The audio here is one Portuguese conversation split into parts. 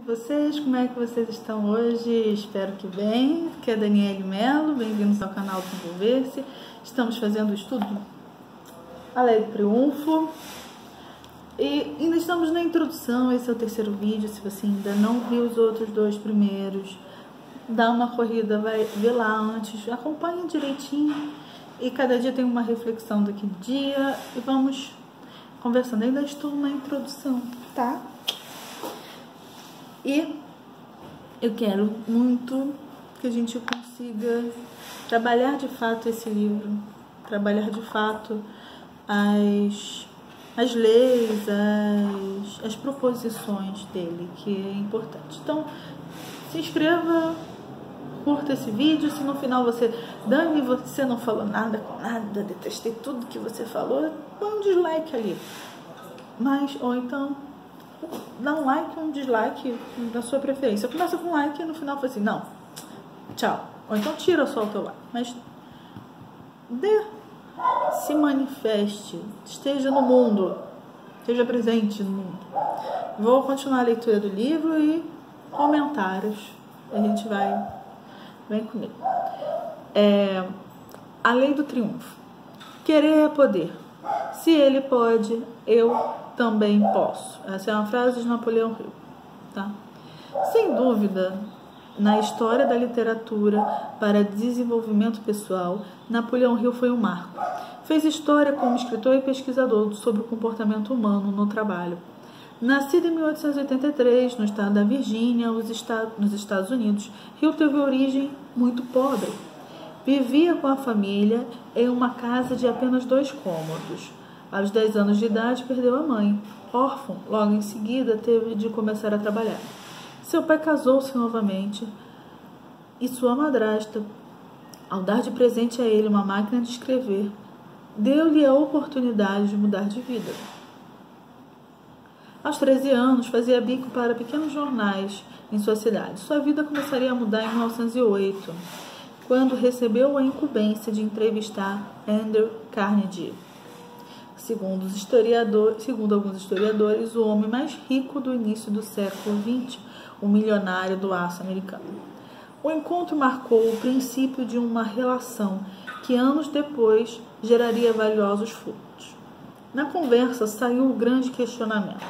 vocês? Como é que vocês estão hoje? Espero que bem. Aqui é Daniele Mello, bem-vindos ao canal Desenvolver-se. Estamos fazendo o estudo A Lei do Triunfo e ainda estamos na introdução. Esse é o terceiro vídeo. Se você ainda não viu os outros dois primeiros, dá uma corrida, vai ver lá antes, acompanha direitinho e cada dia tem uma reflexão daquele dia e vamos conversando. Ainda estou na introdução, tá? E eu quero muito que a gente consiga trabalhar de fato esse livro, trabalhar de fato as leis, as proposições dele, que é importante. Então, se inscreva, curta esse vídeo. Se no final Dani, você não falou nada com nada, detestei tudo que você falou, põe um dislike ali. Ou então dá um like ou um dislike da sua preferência. Começa com um like e no final fala assim, não, tchau. Ou então tira só o teu like. Mas se manifeste, esteja no mundo, esteja presente no mundo. Vou continuar a leitura do livro e comentários. A gente vem comigo. A Lei do Triunfo. Querer é poder. Se ele pode, eu também posso. Essa é uma frase de Napoleão Hill, tá? Sem dúvida, na história da literatura para desenvolvimento pessoal, Napoleão Hill foi um marco. Fez história como escritor e pesquisador sobre o comportamento humano no trabalho. Nascido em 1883, no estado da Virgínia, nos Estados Unidos, Hill teve origem muito pobre. Vivia com a família em uma casa de apenas 2 cômodos. Aos 10 anos de idade, perdeu a mãe. Órfão, logo em seguida, teve de começar a trabalhar. Seu pai casou-se novamente e sua madrasta, ao dar de presente a ele uma máquina de escrever, deu-lhe a oportunidade de mudar de vida. Aos 13 anos, fazia bico para pequenos jornais em sua cidade. Sua vida começaria a mudar em 1908, quando recebeu a incumbência de entrevistar Andrew Carnegie. Segundo alguns historiadores, o homem mais rico do início do século XX, o milionário do aço americano. O encontro marcou o princípio de uma relação que anos depois geraria valiosos frutos. Na conversa saiu o grande questionamento,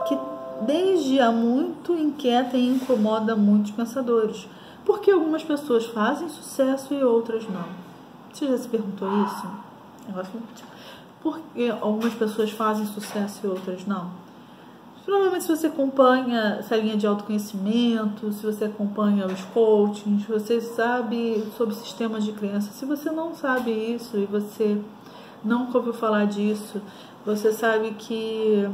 que desde há muito inquieta e incomoda muitos pensadores. Por que algumas pessoas fazem sucesso e outras não? Você já se perguntou isso? Por que algumas pessoas fazem sucesso e outras não? Provavelmente, se você acompanha essa linha de autoconhecimento, se você acompanha os coachings, você sabe sobre sistemas de crença. Se você não sabe isso e você nunca ouviu falar disso, você sabe que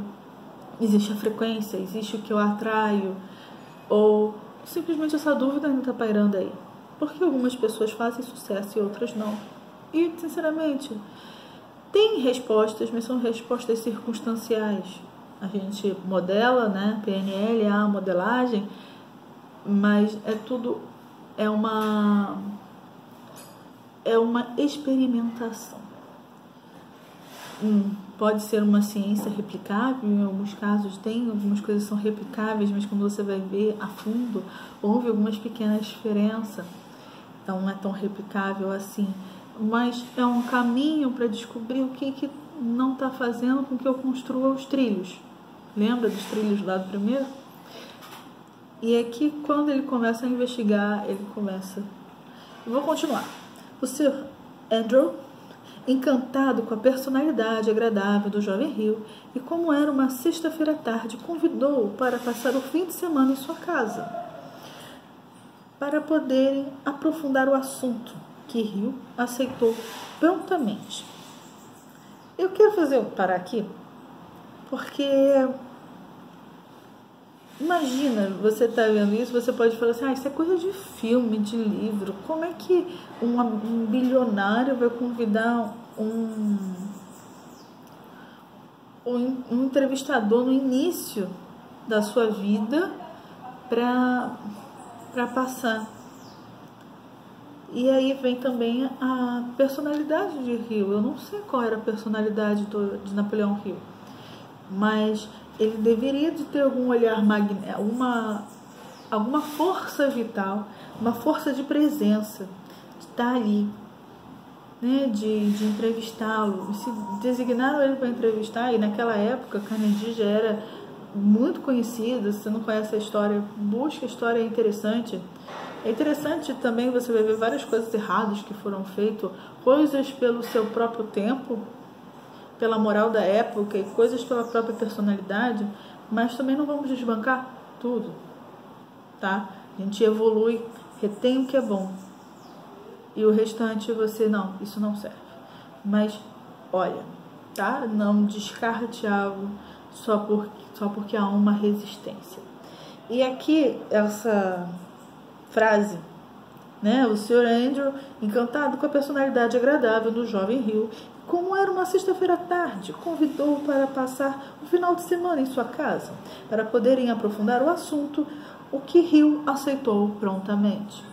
existe a frequência, existe o que eu atraio, ou simplesmente essa dúvida ainda está pairando aí. Por que algumas pessoas fazem sucesso e outras não? E, sinceramente, tem respostas, mas são respostas circunstanciais. A gente modela, né? PNL, a modelagem, mas é uma experimentação. Pode ser uma ciência replicável, em alguns casos tem, algumas coisas são replicáveis, mas quando você vai ver a fundo, houve algumas pequenas diferenças, então não é tão replicável assim, mas é um caminho para descobrir o que não está fazendo com que eu construa os trilhos. Lembra dos trilhos lá do primeiro? E é que quando ele começa a investigar, eu vou continuar. O Sir Andrew, encantado com a personalidade agradável do jovem Hill e como era uma sexta-feira à tarde, convidou-o para passar o fim de semana em sua casa, para poderem aprofundar o assunto, que Hill aceitou prontamente. Eu quero parar aqui, porque imagina, você está vendo isso, você pode falar assim, isso é coisa de filme, de livro. Como é que um bilionário vai convidar um entrevistador no início da sua vida para passar? E aí vem também a personalidade de Hill. Eu não sei qual era a personalidade de Napoleão Hill, mas ele deveria de ter algum olhar alguma força vital, uma força de presença, de estar ali, né, de entrevistá-lo. Se designaram ele para entrevistar, e naquela época Carnegie já era muito conhecido. Se você não conhece a história, busca a história, é interessante. É interessante também, você vai ver várias coisas erradas que foram feitas, coisas pelo seu próprio tempo, pela moral da época, e coisas pela própria personalidade, mas também não vamos desbancar tudo, tá? A gente evolui, retém o que é bom, e o restante você, não, isso não serve. Mas, olha, tá? Não descarte algo só porque há uma resistência. E aqui, essa frase, né? O Sr. Andrew, encantado com a personalidade agradável do jovem Hill, como era uma sexta-feira à tarde, convidou-o para passar o final de semana em sua casa, para poderem aprofundar o assunto, o que Hill aceitou prontamente.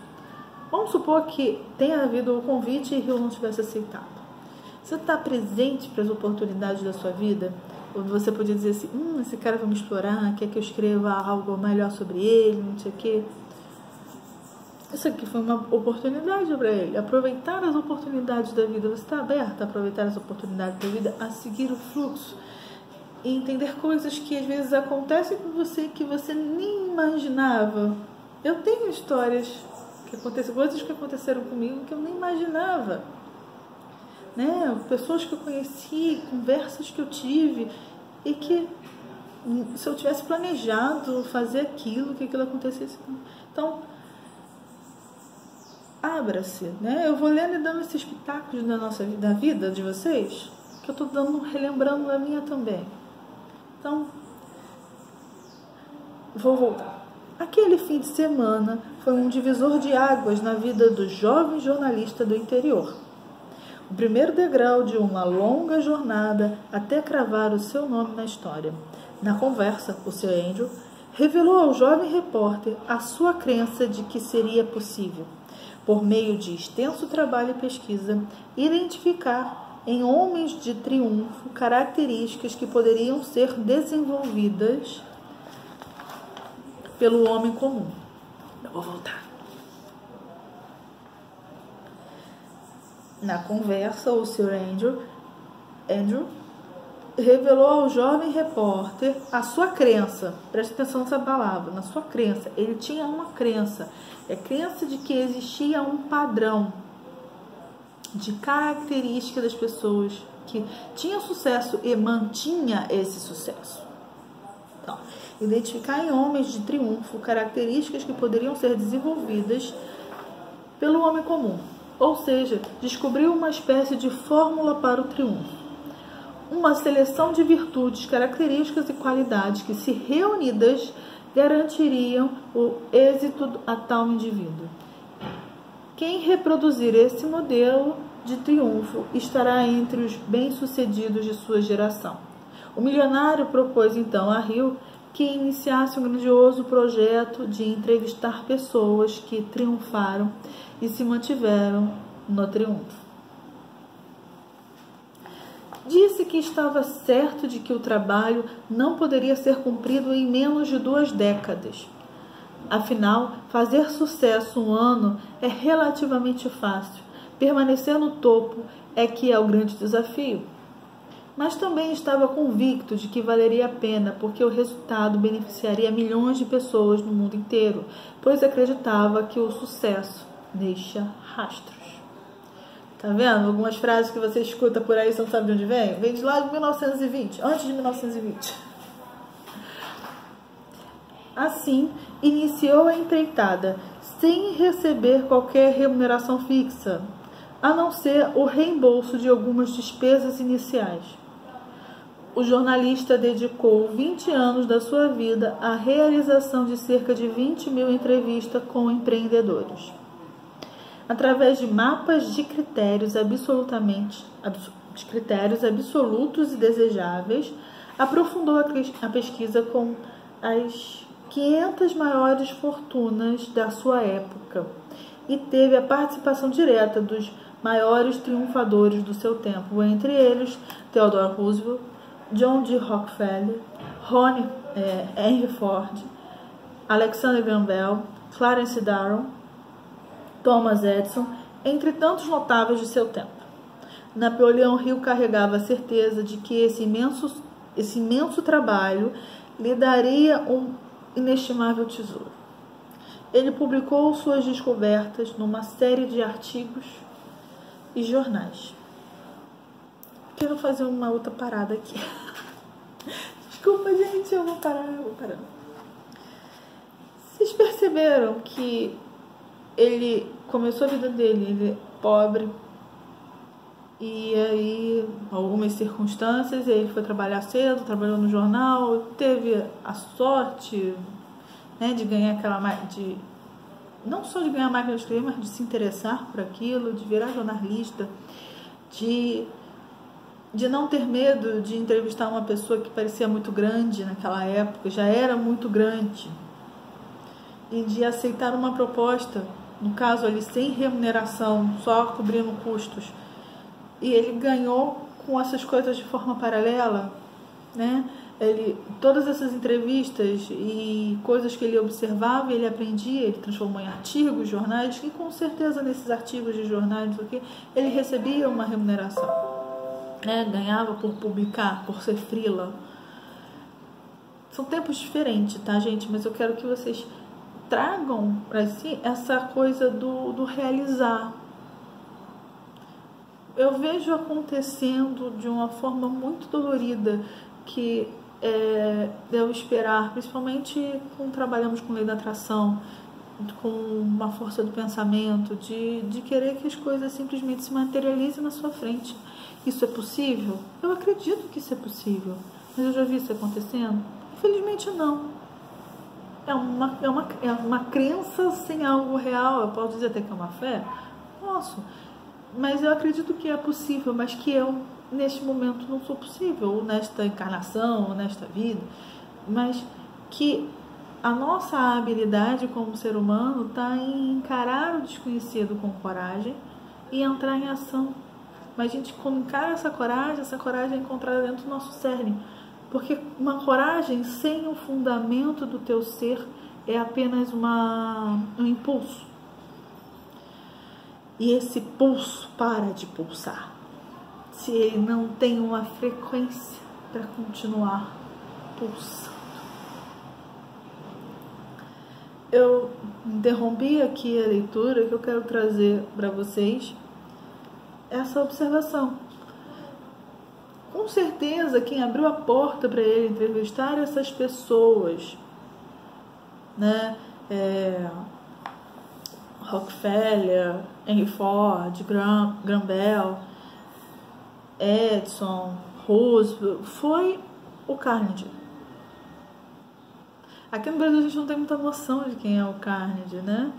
Vamos supor que tenha havido o convite e Hill não tivesse aceitado. Você está presente para as oportunidades da sua vida? Ou você podia dizer assim, esse cara vai me explorar, quer que eu escreva algo melhor sobre ele, não sei o quê. Isso aqui foi uma oportunidade para ele, aproveitar as oportunidades da vida. Você está aberto a aproveitar as oportunidades da vida, a seguir o fluxo e entender coisas que às vezes acontecem com você que você nem imaginava. Eu tenho histórias que acontecem, coisas que aconteceram comigo que eu nem imaginava, né? Pessoas que eu conheci, conversas que eu tive, e que se eu tivesse planejado fazer aquilo, que aquilo acontecesse. Então, abra-se, né? Eu vou lendo e dando esses pitacos da vida de vocês, que eu estou relembrando da minha também. Então, vou voltar. Aquele fim de semana foi um divisor de águas na vida do jovem jornalista do interior. O primeiro degrau de uma longa jornada até cravar o seu nome na história. Na conversa, o Sr. Andrew revelou ao jovem repórter a sua crença de que seria possível, por meio de extenso trabalho e pesquisa, identificar em homens de triunfo características que poderiam ser desenvolvidas pelo homem comum. Eu vou voltar. Na conversa, o Sr. Andrew revelou ao jovem repórter a sua crença. Preste atenção nessa palavra, na sua crença. Ele tinha uma crença. É a crença de que existia um padrão de característica das pessoas que tinham sucesso e mantinha esse sucesso. Então, identificar em homens de triunfo características que poderiam ser desenvolvidas pelo homem comum. Ou seja, descobriu uma espécie de fórmula para o triunfo. Uma seleção de virtudes, características e qualidades que, se reunidas, garantiriam o êxito a tal indivíduo. Quem reproduzir esse modelo de triunfo estará entre os bem-sucedidos de sua geração. O milionário propôs então a Hill que iniciasse um grandioso projeto de entrevistar pessoas que triunfaram e se mantiveram no triunfo. Disse que estava certo de que o trabalho não poderia ser cumprido em menos de 2 décadas. Afinal, fazer sucesso um ano é relativamente fácil. Permanecer no topo é que é o grande desafio. Mas também estava convicto de que valeria a pena, porque o resultado beneficiaria milhões de pessoas no mundo inteiro, pois acreditava que o sucesso deixa rastros. Tá vendo? Algumas frases que você escuta por aí, você não sabe de onde vem? Vem de lá de 1920, antes de 1920. Assim, iniciou a empreitada, sem receber qualquer remuneração fixa, a não ser o reembolso de algumas despesas iniciais. O jornalista dedicou 20 anos da sua vida à realização de cerca de 20.000 entrevistas com empreendedores. Através de mapas de critérios absolutos e desejáveis, aprofundou a pesquisa com as 500 maiores fortunas da sua época e teve a participação direta dos maiores triunfadores do seu tempo, entre eles Theodore Roosevelt, John D. Rockefeller, Henry Ford, Alexander Graham Bell, Clarence Darrow, Thomas Edison, entre tantos notáveis de seu tempo. Napoleão Hill carregava a certeza de que esse imenso trabalho lhe daria um inestimável tesouro. Ele publicou suas descobertas numa série de artigos e jornais. Quero fazer uma outra parada aqui. Desculpa, gente, eu vou parar. Vocês perceberam que ele começou a vida dele, ele é pobre, e aí, algumas circunstâncias, ele foi trabalhar cedo, trabalhou no jornal, teve a sorte, né, de ganhar não só de ganhar a máquina de escrever, mas de se interessar por aquilo, de virar jornalista, de não ter medo de entrevistar uma pessoa que parecia muito grande naquela época, já era muito grande, e de aceitar uma proposta, no caso ali sem remuneração, só cobrindo custos, e ele ganhou com essas coisas de forma paralela, né? Todas essas entrevistas e coisas que ele observava, ele aprendia, ele transformou em artigos, jornais, e com certeza nesses artigos de jornais, ele recebia uma remuneração, né? Ganhava por publicar, por ser freela. São tempos diferentes, tá, gente? Mas eu quero que vocês tragam para si essa coisa do realizar. Eu vejo acontecendo de uma forma muito dolorida que devo esperar, principalmente quando trabalhamos com lei da atração, com uma força do pensamento, de querer que as coisas simplesmente se materializem na sua frente. Isso é possível? Eu acredito que isso é possível, mas eu já vi isso acontecendo? Infelizmente não. É uma crença sem algo real. Eu posso dizer até que é uma fé? Posso. Mas eu acredito que é possível, mas que eu, neste momento, não sou possível, ou nesta encarnação, ou nesta vida, mas que a nossa habilidade como ser humano está em encarar o desconhecido com coragem e entrar em ação. Mas a gente, quando encara essa coragem é encontrada dentro do nosso cerne, porque uma coragem sem o fundamento do teu ser é apenas um impulso. E esse pulso para de pulsar se ele não tem uma frequência para continuar pulsando. Eu interrompi aqui a leitura que eu quero trazer para vocês essa observação. Com certeza quem abriu a porta para ele entrevistar essas pessoas, né, Rockefeller, Henry Ford, Graham Bell, Edison, Roosevelt, foi o Carnegie. Aqui no Brasil a gente não tem muita noção de quem é o Carnegie, né?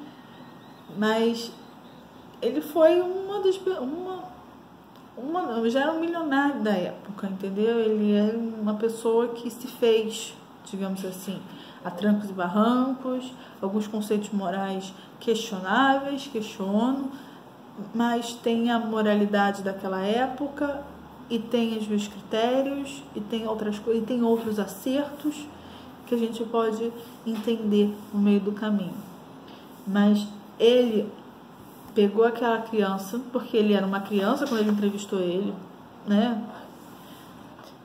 Mas ele foi já era um milionário da época, entendeu? Ele é uma pessoa que se fez, digamos assim, a trancos e barrancos, alguns conceitos morais questionáveis, questiono, mas tem a moralidade daquela época e tem os meus critérios e tem outras coisas, e tem outros acertos que a gente pode entender no meio do caminho. Mas ele pegou aquela criança, porque ele era uma criança quando ele entrevistou ele, né?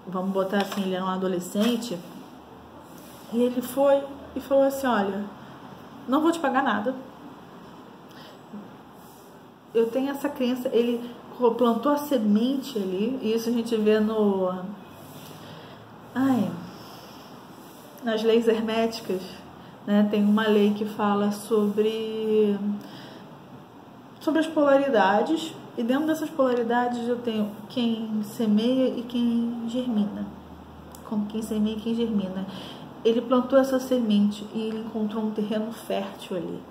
Vamos botar assim, ele era um adolescente, e ele foi e falou assim: olha, não vou te pagar nada. Eu tenho essa crença. Ele plantou a semente ali, e isso a gente vê nas leis herméticas, né? Tem uma lei que fala sobre as polaridades, e dentro dessas polaridades eu tenho quem semeia e quem germina. Como quem semeia e quem germina. Ele plantou essa semente e ele encontrou um terreno fértil ali.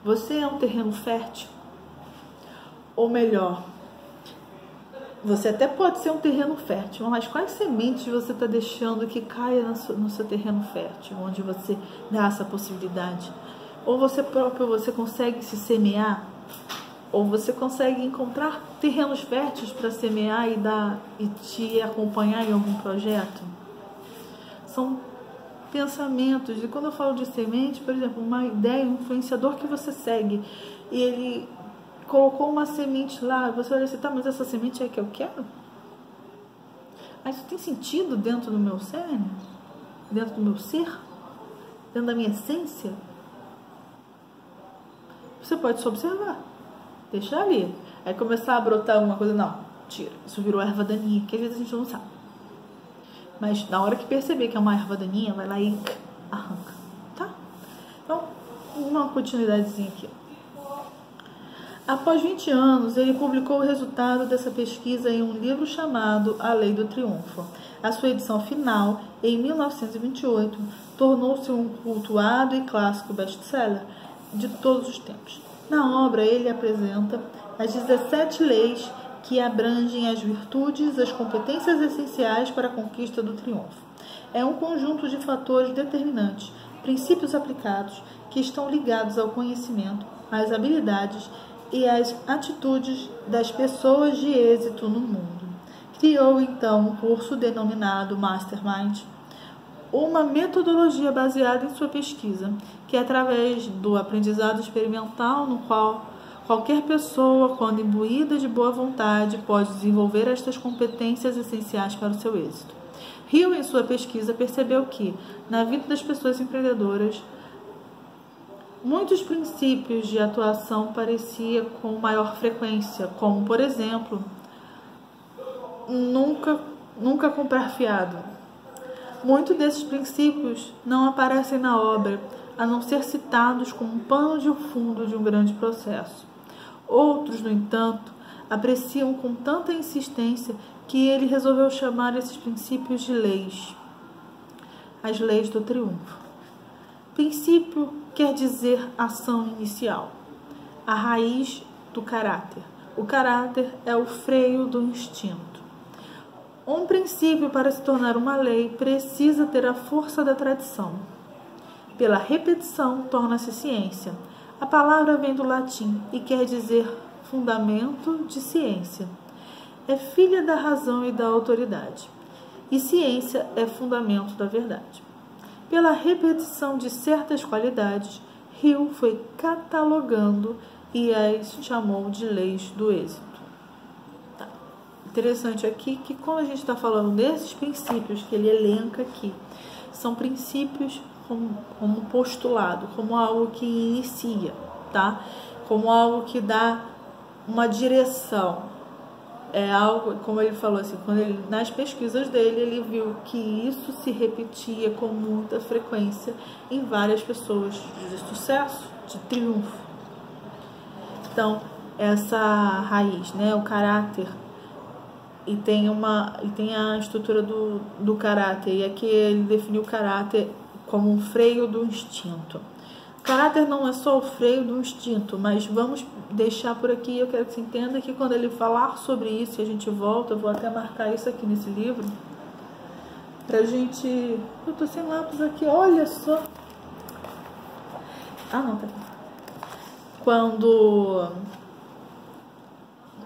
Você é um terreno fértil? Ou melhor, você até pode ser um terreno fértil, mas quais sementes você está deixando que caia no seu terreno fértil, onde você dá essa possibilidade? Ou você consegue se semear? Ou você consegue encontrar terrenos férteis para semear e te acompanhar em algum projeto? São pensamentos. E quando eu falo de semente, por exemplo, uma ideia, um influenciador que você segue, e ele colocou uma semente lá, você vai dizer, tá, mas essa semente é a que eu quero? Mas isso tem sentido dentro do meu cérebro? Dentro do meu ser? Dentro da minha essência? Você pode só observar. Deixa ali. Aí começar a brotar alguma coisa, não, tira. Isso virou erva daninha, que às vezes a gente não sabe. Mas na hora que perceber que é uma erva daninha, vai lá e arranca, tá? Então, uma continuidadezinha aqui. Após 20 anos, ele publicou o resultado dessa pesquisa em um livro chamado A Lei do Triunfo. A sua edição final, em 1928, tornou-se um cultuado e clássico best-seller de todos os tempos. Na obra, ele apresenta as 17 leis que abrangem as virtudes, as competências essenciais para a conquista do triunfo. É um conjunto de fatores determinantes, princípios aplicados, que estão ligados ao conhecimento, às habilidades e às atitudes das pessoas de êxito no mundo. Criou, então, um curso denominado Mastermind, uma metodologia baseada em sua pesquisa, que é através do aprendizado experimental, no qual qualquer pessoa, quando imbuída de boa vontade, pode desenvolver estas competências essenciais para o seu êxito. Hill, em sua pesquisa, percebeu que, na vida das pessoas empreendedoras, muitos princípios de atuação pareciam com maior frequência, como, por exemplo, nunca comprar fiado. Muitos desses princípios não aparecem na obra, a não ser citados como um pano de fundo de um grande processo. Outros, no entanto, apreciam com tanta insistência que ele resolveu chamar esses princípios de leis. As leis do triunfo. Princípio quer dizer ação inicial, a raiz do caráter. O caráter é o freio do instinto. Um princípio, para se tornar uma lei, precisa ter a força da tradição. Pela repetição, torna-se ciência. A palavra vem do latim e quer dizer fundamento de ciência. É filha da razão e da autoridade. E ciência é fundamento da verdade. Pela repetição de certas qualidades, Hill foi catalogando e as chamou de leis do êxito. Tá. Interessante aqui que quando a gente está falando desses princípios que ele elenca aqui, são princípios como postulado, como algo que inicia, tá? Como algo que dá uma direção. É algo, como ele falou assim, quando ele, nas pesquisas dele, ele viu que isso se repetia com muita frequência em várias pessoas de sucesso, de triunfo. Então, essa raiz, né, o caráter, e tem a estrutura do caráter, e aqui ele definiu o caráter como um freio do instinto. O caráter não é só o freio do instinto, mas vamos deixar por aqui. Eu quero que você entenda que quando ele falar sobre isso, e a gente volta, eu vou até marcar isso aqui nesse livro, pra gente... Eu tô sem lápis aqui, olha só. Ah, não, tá aqui.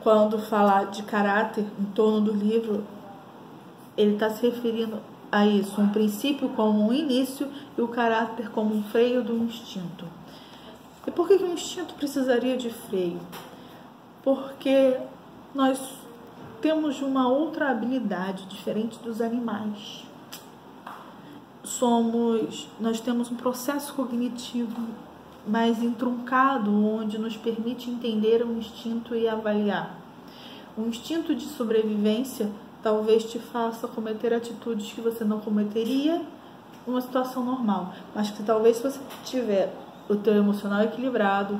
Quando falar de caráter em torno do livro, ele está se referindo a isso, um princípio como um início e o caráter como um freio do instinto. E por que o instinto precisaria de freio? Porque nós temos uma outra habilidade diferente dos animais. Nós temos um processo cognitivo mais entroncado, onde nos permite entender o instinto e avaliar. O instinto de sobrevivência talvez te faça cometer atitudes que você não cometeria numa situação normal, mas que talvez se você tiver o teu emocional equilibrado,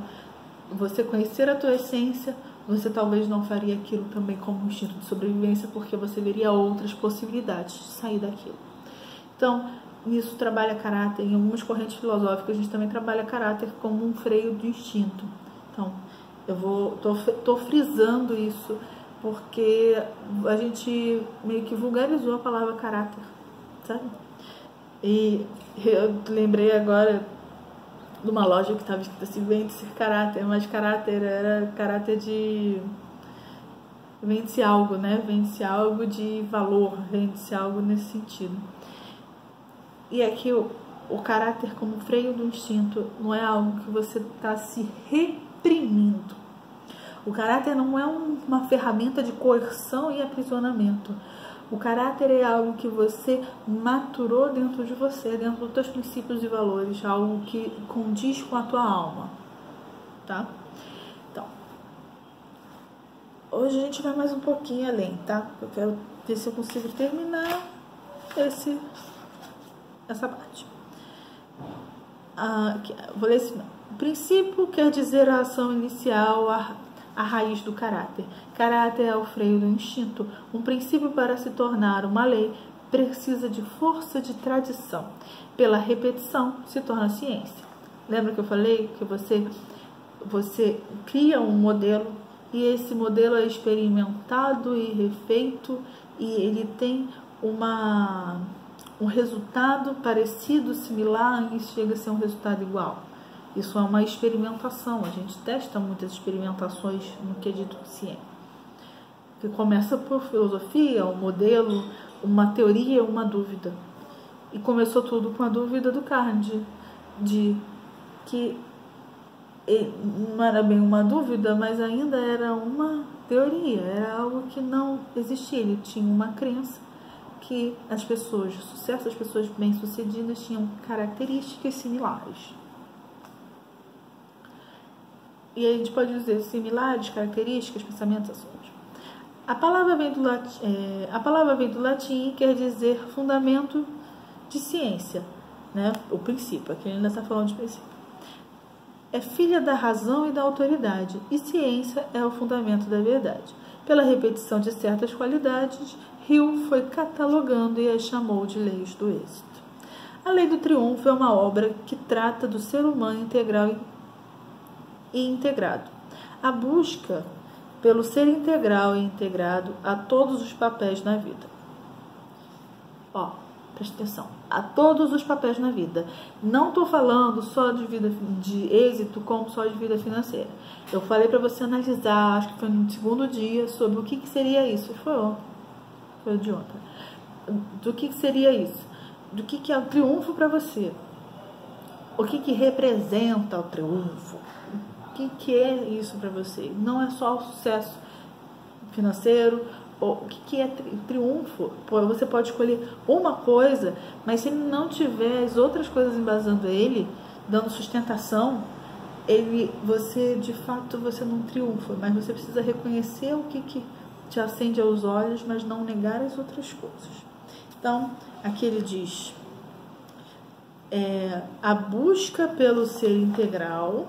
você conhecer a tua essência, você talvez não faria aquilo também como um instinto de sobrevivência, porque você veria outras possibilidades de sair daquilo. Então, nisso trabalha caráter. Em algumas correntes filosóficas, a gente também trabalha caráter como um freio do instinto. Então, tô frisando isso, porque a gente meio que vulgarizou a palavra caráter, sabe? E eu lembrei agora de uma loja que estava escrito assim, vende-se caráter, mas caráter era caráter de... vende-se algo, né? Vende-se algo de valor, vende-se algo nesse sentido. E é que o caráter como freio do instinto não é algo que você está se reprimindo. O caráter não é uma ferramenta de coerção e aprisionamento. O caráter é algo que você maturou dentro de você, dentro dos teus princípios e valores, algo que condiz com a tua alma, tá? Então, hoje a gente vai mais um pouquinho além, tá? Eu quero ver se eu consigo terminar essa parte. Vou ler esse. O princípio quer dizer a ação inicial, a raiz do caráter. Caráter é o freio do instinto. Um princípio, para se tornar uma lei, precisa de força de tradição. Pela repetição se torna ciência. Lembra que eu falei que você cria um modelo e esse modelo é experimentado e refeito e ele tem um resultado parecido, similar, e chega a ser um resultado igual. Isso é uma experimentação, a gente testa muitas experimentações no que é dito ciência. Que começa por filosofia, um modelo, uma teoria, uma dúvida. E começou tudo com a dúvida do Carnegie, de que não era bem uma dúvida, mas ainda era uma teoria, era algo que não existia. Ele tinha uma crença que as pessoas de sucesso, as pessoas bem-sucedidas tinham características similares. E aí a gente pode dizer similares, características, pensamentos, ações. A palavra vem do latim e quer dizer fundamento de ciência, né? O princípio, aqui ele ainda está falando de princípio. É filha da razão e da autoridade, e ciência é o fundamento da verdade. Pela repetição de certas qualidades, Hill foi catalogando e as chamou de leis do êxito. A Lei do Triunfo é uma obra que trata do ser humano integral e integrado. A busca pelo ser integral e integrado a todos os papéis na vida. Presta atenção. A todos os papéis na vida. Não estou falando só de vida de êxito, como só de vida financeira. Eu falei para você analisar, acho que foi no segundo dia, sobre o que seria isso. Foi de ontem. Do que seria isso? Do que é o triunfo para você? O que representa o triunfo? O que é isso para você? Não é só o sucesso financeiro. O que é triunfo? Você pode escolher uma coisa, mas se ele não tiver as outras coisas embasando ele, dando sustentação, você de fato você não triunfa, mas você precisa reconhecer o que te acende aos olhos, mas não negar as outras coisas. Então, aqui ele diz, a busca pelo ser integral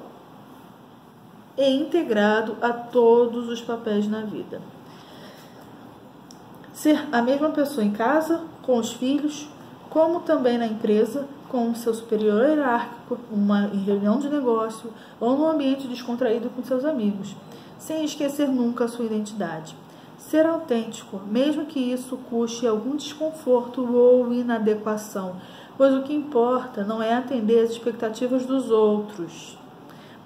e integrado a todos os papéis na vida. Ser a mesma pessoa em casa, com os filhos, como também na empresa, com o seu superior hierárquico, em reunião de negócio ou num ambiente descontraído com seus amigos, sem esquecer nunca a sua identidade. Ser autêntico, mesmo que isso custe algum desconforto ou inadequação, pois o que importa não é atender às expectativas dos outros,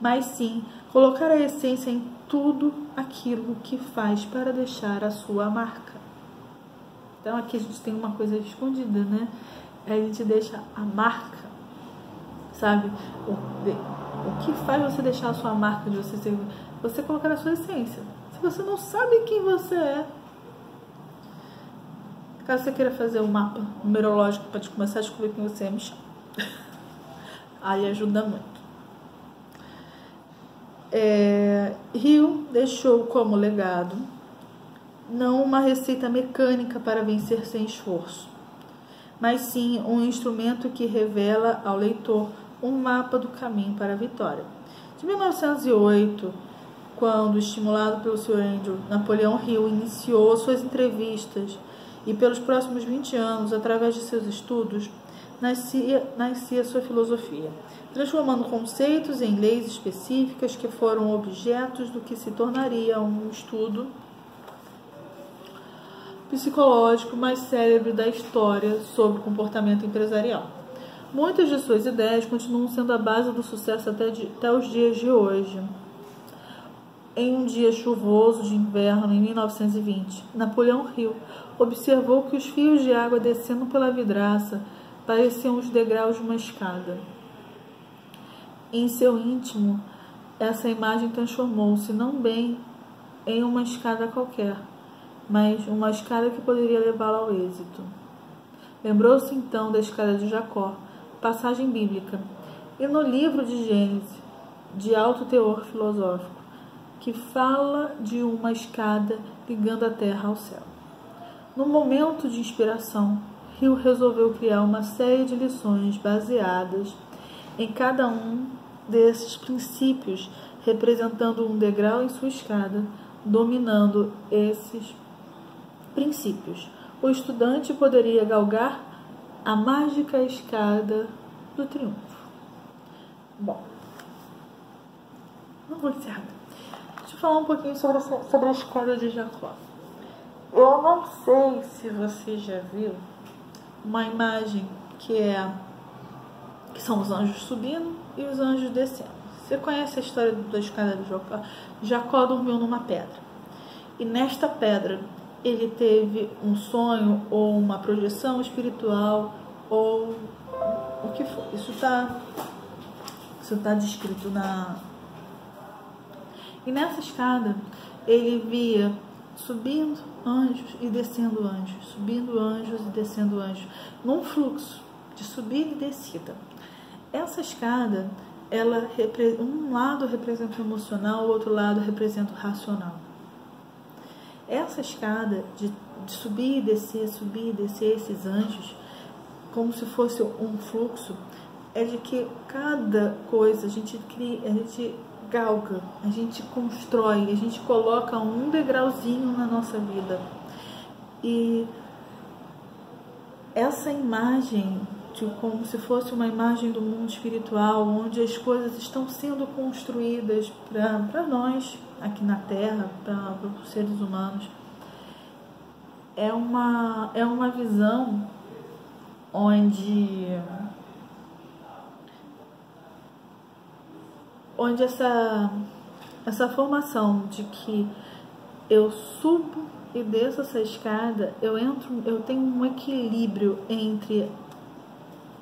mas sim colocar a essência em tudo aquilo que faz para deixar a sua marca. Então aqui a gente tem uma coisa escondida, né? A gente deixa a marca, sabe? O que faz você deixar a sua marca de você ser? Você colocar a sua essência. Se você não sabe quem você é, caso você queira fazer um mapa numerológico para te começar a descobrir quem você é, me chama. Aí ajuda muito. Hill deixou como legado não uma receita mecânica para vencer sem esforço, mas sim um instrumento que revela ao leitor um mapa do caminho para a vitória. De 1908, quando, estimulado pelo Sr. Andrew, Napoleão Hill iniciou suas entrevistas e pelos próximos 20 anos, através de seus estudos, nascia sua filosofia, transformando conceitos em leis específicas que foram objetos do que se tornaria um estudo psicológico mais célebre da história sobre o comportamento empresarial. Muitas de suas ideias continuam sendo a base do sucesso até os dias de hoje. Em um dia chuvoso de inverno, em 1920, Napoleão Hill observou que os fios de água descendo pela vidraça pareciam os degraus de uma escada. Em seu íntimo, essa imagem transformou-se não bem em uma escada qualquer, mas uma escada que poderia levá-lo ao êxito. Lembrou-se então da escada de Jacó, passagem bíblica, e no livro de Gênesis, de alto teor filosófico, que fala de uma escada ligando a terra ao céu. No momento de inspiração, Hill resolveu criar uma série de lições baseadas em cada um desses princípios, representando um degrau em sua escada, dominando esses princípios. O estudante poderia galgar a mágica escada do triunfo. Bom, não vou encerrar. Deixa eu falar um pouquinho sobre a escada de Jacó. Eu não sei se você já viu uma imagem que são os anjos subindo e os anjos descendo. Você conhece a história da escada de Jacó? Jacó dormiu numa pedra. E nesta pedra ele teve um sonho ou uma projeção espiritual ou o que for. Isso está descrito E nessa escada ele via subindo anjos e descendo anjos, subindo anjos e descendo anjos, num fluxo de subida e descida. Essa escada, um lado representa o emocional, o outro lado representa o racional. Essa escada de subir e descer esses anjos, como se fosse um fluxo, é de que cada coisa a gente cria, a gente galga, a gente constrói, a gente coloca um degrauzinho na nossa vida. E essa imagem, como se fosse uma imagem do mundo espiritual, onde as coisas estão sendo construídas para nós, aqui na Terra, para os seres humanos, é uma visão onde essa formação de que eu subo e desço essa escada, eu tenho um equilíbrio entre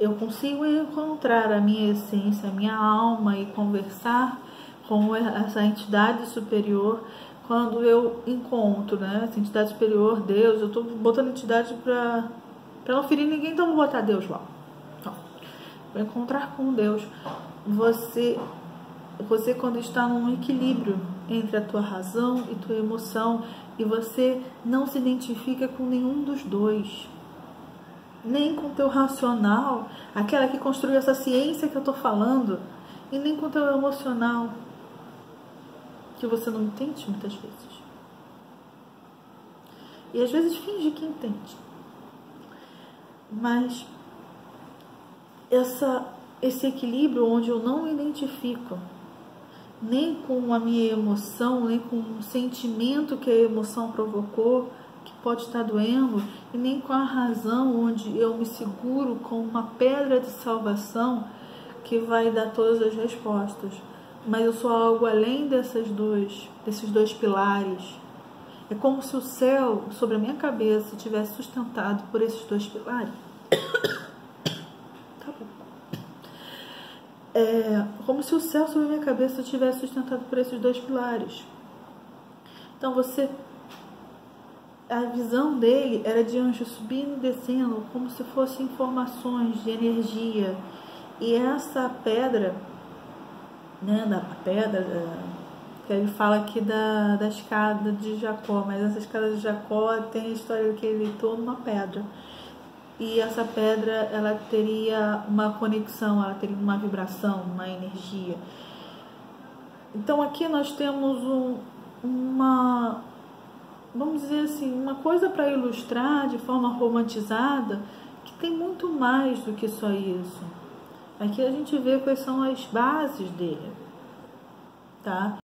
eu consigo encontrar a minha essência, a minha alma e conversar com essa entidade superior. Quando eu encontro, né, essa entidade superior, Deus, eu estou botando entidade para não ferir ninguém, então vou botar Deus lá. Não. Vou encontrar com Deus. Você quando está num equilíbrio entre a tua razão e tua emoção, e você não se identifica com nenhum dos dois, nem com o teu racional, aquela que construiu essa ciência que eu estou falando, e nem com o teu emocional, que você não entende muitas vezes. E às vezes finge que entende. Mas esse equilíbrio onde eu não me identifico nem com a minha emoção, nem com o sentimento que a emoção provocou, que pode estar doendo, e nem com a razão, onde eu me seguro com uma pedra de salvação que vai dar todas as respostas. Mas eu sou algo além desses dois pilares. É como se o céu sobre a minha cabeça tivesse sustentado por esses dois pilares. Tá bom. É como se o céu sobre a minha cabeça tivesse sustentado por esses dois pilares. Então a visão dele era de anjos subindo e descendo, como se fossem informações de energia. E essa pedra, né, que ele fala aqui da escada de Jacó, mas essa escada de Jacó tem a história que ele deitou numa pedra. E essa pedra, ela teria uma conexão, ela teria uma vibração, uma energia. Então aqui nós temos vamos dizer assim, uma coisa para ilustrar de forma romantizada, que tem muito mais do que só isso. Aqui a gente vê quais são as bases dele, tá?